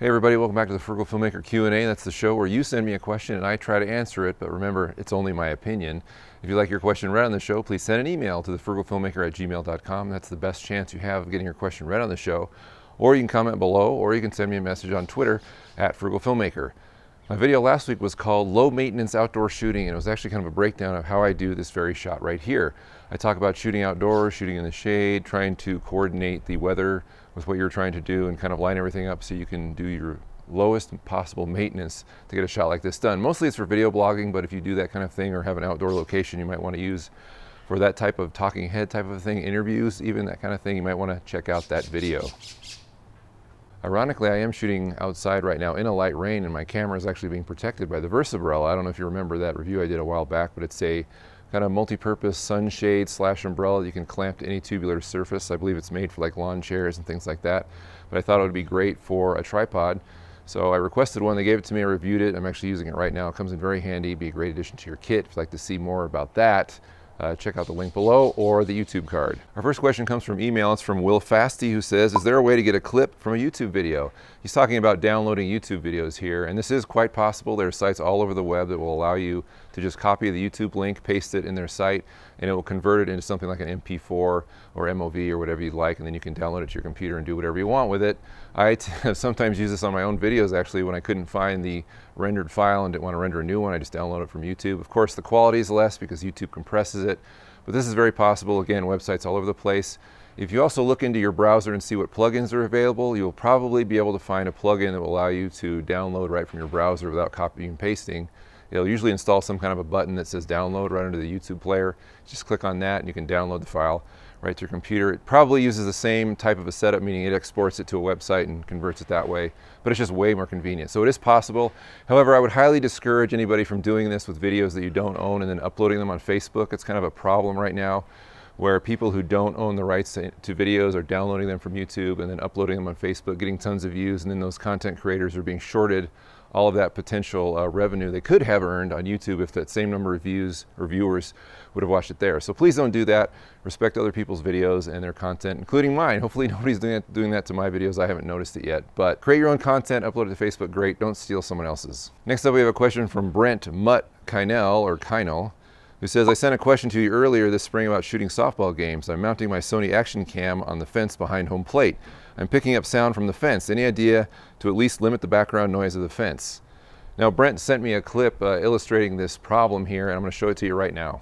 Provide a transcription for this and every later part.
Hey everybody, welcome back to the Frugal Filmmaker Q&A. That's the show where you send me a question and I try to answer it, but remember, it's only my opinion. If you'd like your question read on the show, please send an email to thefrugalfilmmaker@gmail.com. That's the best chance you have of getting your question read on the show. Or you can comment below, or you can send me a message on Twitter @FrugalFilmmaker. My video last week was called Low Maintenance Outdoor Shooting, and it was actually kind of a breakdown of how I do this very shot right here. I talk about shooting outdoors, shooting in the shade, trying to coordinate the weather with what you're trying to do and kind of line everything up so you can do your lowest possible maintenance to get a shot like this done. Mostly it's for video blogging, but if you do that kind of thing or have an outdoor location you might want to use for that type of talking head type of thing, interviews, even that kind of thing, you might want to check out that video. Ironically, I am shooting outside right now in a light rain, and my camera is actually being protected by the Versabrella. I don't know if you remember that review I did a while back, but it's a kind of multi-purpose sunshade / umbrella that you can clamp to any tubular surface. I believe it's made for like lawn chairs and things like that, but I thought it would be great for a tripod. So I requested one, they gave it to me, I reviewed it. I'm actually using it right now. It comes in very handy, be a great addition to your kit. If you'd like to see more about that, check out the link below or the YouTube card. Our first question comes from email. It's from Will Fasty, who says, is there a way to get a clip from a YouTube video? He's talking about downloading YouTube videos here, and this is quite possible. There are sites all over the web that will allow you to just copy the YouTube link, paste it in their site, and it will convert it into something like an MP4 or MOV or whatever you'd like, and then you can download it to your computer and do whatever you want with it. I sometimes use this on my own videos actually when I couldn't find the rendered file and didn't want to render a new one. I just download it from YouTube. Of course, the quality is less because YouTube compresses it, but this is very possible. Again, websites all over the place. If you also look into your browser and see what plugins are available, you'll probably be able to find a plugin that will allow you to download right from your browser without copying and pasting. It'll usually install some kind of a button that says download right under the YouTube player. Just click on that and you can download the file right to your computer. It probably uses the same type of a setup, meaning it exports it to a website and converts it that way, but it's just way more convenient. So it is possible. However, I would highly discourage anybody from doing this with videos that you don't own and then uploading them on Facebook. It's kind of a problem right now where people who don't own the rights to videos are downloading them from YouTube and then uploading them on Facebook, getting tons of views, and then those content creators are being shorted all of that potential revenue they could have earned on YouTube if that same number of views or viewers would have watched it there. So please don't do that. Respect other people's videos and their content, including mine. Hopefully nobody's doing that to my videos. I haven't noticed it yet. But create your own content, upload it to Facebook, great. Don't steal someone else's. Next up we have a question from Brent Mutt Kynell, who says, I sent a question to you earlier this spring about shooting softball games. I'm mounting my Sony action cam on the fence behind home plate. I'm picking up sound from the fence. Any idea to at least limit the background noise of the fence? Now, Brent sent me a clip illustrating this problem here, and I'm going to show it to you right now.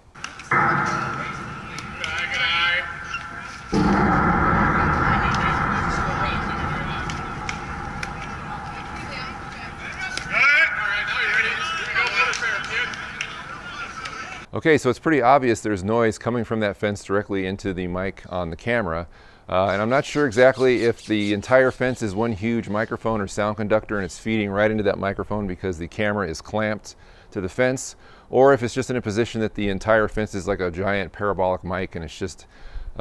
Okay, so it's pretty obvious there's noise coming from that fence directly into the mic on the camera. And I'm not sure exactly if the entire fence is one huge microphone or sound conductor and it's feeding right into that microphone because the camera is clamped to the fence, or if it's just in a position that the entire fence is like a giant parabolic mic and it's just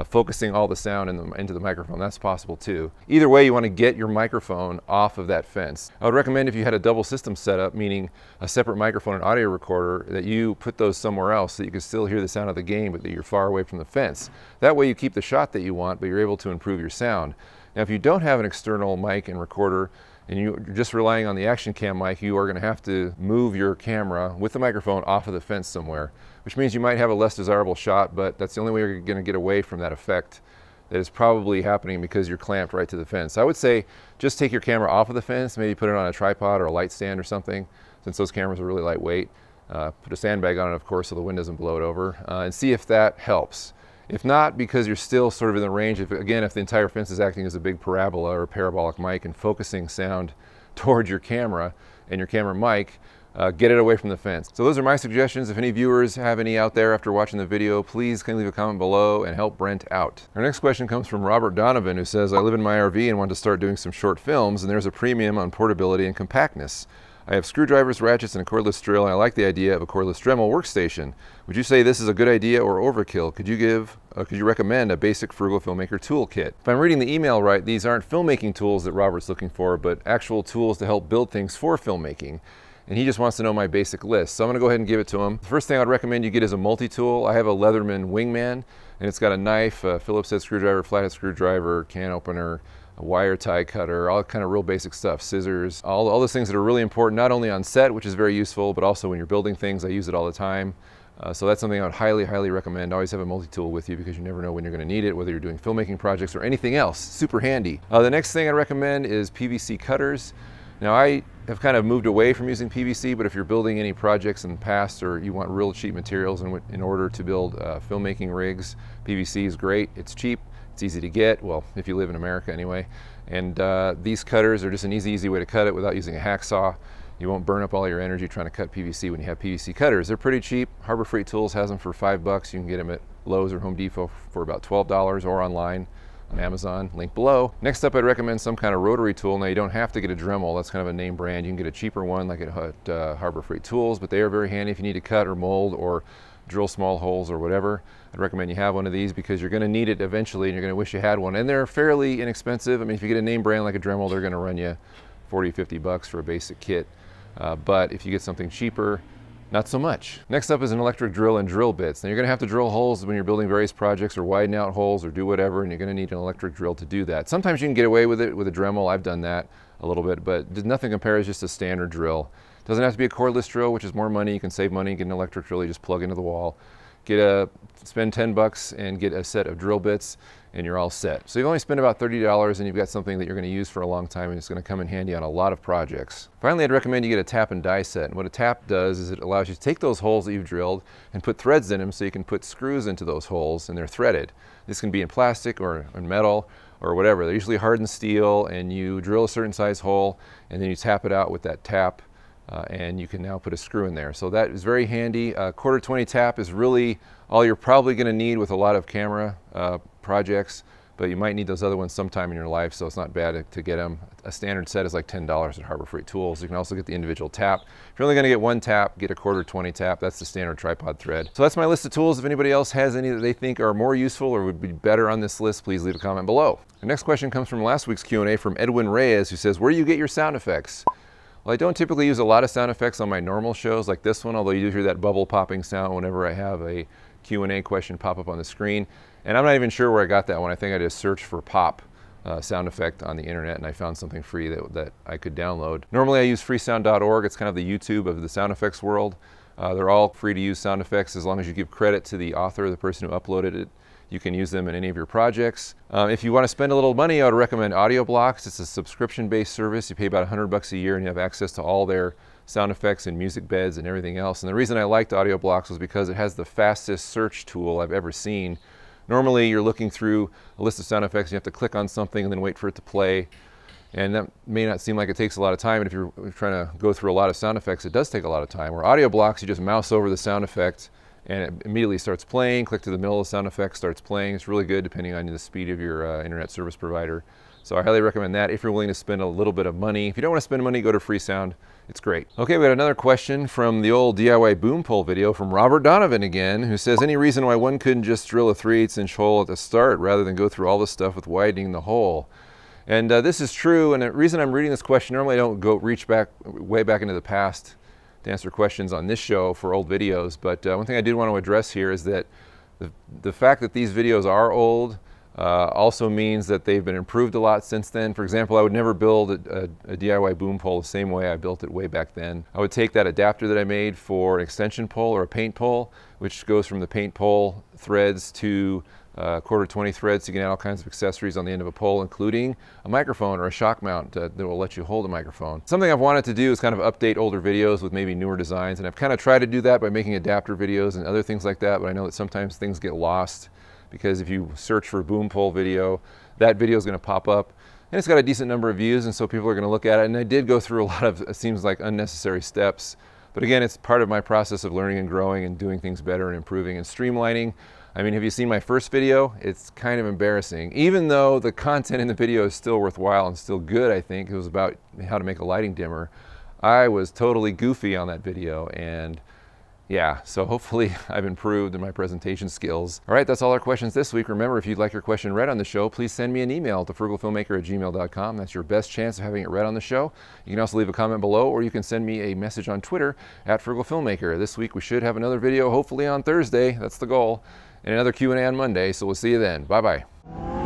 focusing all the sound into the microphone. That's possible too. Either way, you want to get your microphone off of that fence. I would recommend if you had a double system setup, meaning a separate microphone and audio recorder, that you put those somewhere else so that you can still hear the sound of the game, but that you're far away from the fence. That way you keep the shot that you want, but you're able to improve your sound. Now, if you don't have an external mic and recorder, and you're just relying on the action cam mic, you are going to have to move your camera with the microphone off of the fence somewhere, which means you might have a less desirable shot, but that's the only way you're going to get away from that effect that is probably happening because you're clamped right to the fence. I would say just take your camera off of the fence, maybe put it on a tripod or a light stand or something, since those cameras are really lightweight. Put a sandbag on it, of course, so the wind doesn't blow it over, and see if that helps. If not, because you're still sort of in the range, again, if the entire fence is acting as a big parabola or parabolic mic and focusing sound towards your camera and your camera mic, get it away from the fence. So those are my suggestions. If any viewers have any out there after watching the video, please can leave a comment below and help Brent out. Our next question comes from Robert Donovan, who says, I live in my RV and want to start doing some short films, and there's a premium on portability and compactness. I have screwdrivers, ratchets, and a cordless drill, and I like the idea of a cordless Dremel workstation. Would you say this is a good idea or overkill? Could you recommend a basic Frugal Filmmaker toolkit? If I'm reading the email right, these aren't filmmaking tools that Robert's looking for, but actual tools to help build things for filmmaking. And he just wants to know my basic list. So I'm gonna go ahead and give it to him. The first thing I'd recommend you get is a multi-tool. I have a Leatherman Wingman, and it's got a knife, a Phillips head screwdriver, flathead screwdriver, can opener, a wire tie cutter, all kind of real basic stuff, scissors, all those things that are really important, not only on set, which is very useful, but also when you're building things. I use it all the time. So that's something I would highly, highly recommend. Always have a multi-tool with you because you never know when you're going to need it, whether you're doing filmmaking projects or anything else. Super handy. The next thing I recommend is PVC cutters. Now I have kind of moved away from using PVC, but if you're building any projects in the past or you want real cheap materials in order to build filmmaking rigs, PVC is great. It's cheap, it's easy to get, well, if you live in America anyway. And these cutters are just an easy way to cut it without using a hacksaw. You won't burn up all your energy trying to cut PVC when you have PVC cutters. They're pretty cheap. Harbor Freight Tools has them for $5. You can get them at Lowe's or Home Depot for about $12 or online on Amazon, link below. Next up, I'd recommend some kind of rotary tool. Now you don't have to get a Dremel, that's kind of a name brand. You can get a cheaper one like at Harbor Freight Tools, but they are very handy if you need to cut or mold or drill small holes or whatever. I'd recommend you have one of these because you're going to need it eventually and you're going to wish you had one. And they're fairly inexpensive. I mean, if you get a name brand like a Dremel, they're going to run you 40, 50 bucks for a basic kit. But if you get something cheaper, not so much. Next up is an electric drill and drill bits. Now you're going to have to drill holes when you're building various projects or widen out holes or do whatever, and you're going to need an electric drill to do that. Sometimes you can get away with it with a Dremel. I've done that a little bit, but nothing compares just a standard drill. It doesn't have to be a cordless drill, which is more money. You can save money, get an electric drill, you just plug into the wall. Spend 10 bucks and get a set of drill bits and you're all set. So you've only spent about $30 and you've got something that you're going to use for a long time and it's going to come in handy on a lot of projects. Finally, I'd recommend you get a tap and die set. And what a tap does is it allows you to take those holes that you've drilled and put threads in them so you can put screws into those holes and they're threaded. This can be in plastic or in metal or whatever. They're usually hardened steel, and you drill a certain size hole and then you tap it out with that tap. And you can now put a screw in there. So that is very handy. Quarter 20 tap is really all you're probably going to need with a lot of camera projects, but you might need those other ones sometime in your life, so it's not bad to get them. A standard set is like $10 at Harbor Freight Tools. You can also get the individual tap. If you're only going to get one tap, get a quarter 20 tap. That's the standard tripod thread. So that's my list of tools. If anybody else has any that they think are more useful or would be better on this list, please leave a comment below. The next question comes from last week's Q&A from Edwin Reyes, who says, where do you get your sound effects? Well, I don't typically use a lot of sound effects on my normal shows like this one, although you do hear that bubble popping sound whenever I have a Q&A question pop up on the screen. And I'm not even sure where I got that one. I think I just searched for pop sound effect on the internet and I found something free that I could download. Normally I use freesound.org. It's kind of the YouTube of the sound effects world. They're all free to use sound effects as long as you give credit to the author, the person who uploaded it. You can use them in any of your projects. If you want to spend a little money, I would recommend Audio Blocks. It's a subscription-based service. You pay about $100 a year and you have access to all their sound effects and music beds and everything else. And the reason I liked Audio Blocks was because it has the fastest search tool I've ever seen. Normally you're looking through a list of sound effects, you have to click on something and then wait for it to play. And that may not seem like it takes a lot of time, and if you're trying to go through a lot of sound effects, it does take a lot of time. Where Audio Blocks, you just mouse over the sound effect and it immediately starts playing. Click to the middle of the sound effect, starts playing. It's really good depending on the speed of your internet service provider. So I highly recommend that if you're willing to spend a little bit of money. If you don't want to spend money, go to Freesound. It's great. Okay, we got another question from the old DIY boom pole video from Robert Donovan again, who says, any reason why one couldn't just drill a 3/8 inch hole at the start rather than go through all this stuff with widening the hole? And this is true, and the reason I'm reading this question, normally I don't reach way back into the past to answer questions on this show for old videos, but one thing I did want to address here is that the fact that these videos are old also means that they've been improved a lot since then. For example, I would never build a DIY boom pole the same way I built it way back then. I would take that adapter that I made for an extension pole or a paint pole, which goes from the paint pole threads to quarter 20 threads. You can add all kinds of accessories on the end of a pole, including a microphone or a shock mount that will let you hold a microphone. Something I've wanted to do is kind of update older videos with maybe newer designs, and I've kind of tried to do that by making adapter videos and other things like that, but I know that sometimes things get lost because if you search for boom pole video, that video is going to pop up and it's got a decent number of views, and so people are going to look at it. And I did go through a lot of, it seems like, unnecessary steps, but again, it's part of my process of learning and growing and doing things better and improving and streamlining. I mean, have you seen my first video? It's kind of embarrassing. Even though the content in the video is still worthwhile and still good, I think. It was about how to make a lighting dimmer. I was totally goofy on that video, and yeah, so hopefully I've improved in my presentation skills. All right, that's all our questions this week. Remember, if you'd like your question read on the show, please send me an email to frugalfilmmaker@gmail.com. That's your best chance of having it read on the show. You can also leave a comment below, or you can send me a message on Twitter @frugalfilmmaker. This week we should have another video, hopefully on Thursday. That's the goal. And another Q&A on Monday, so we'll see you then. Bye-bye.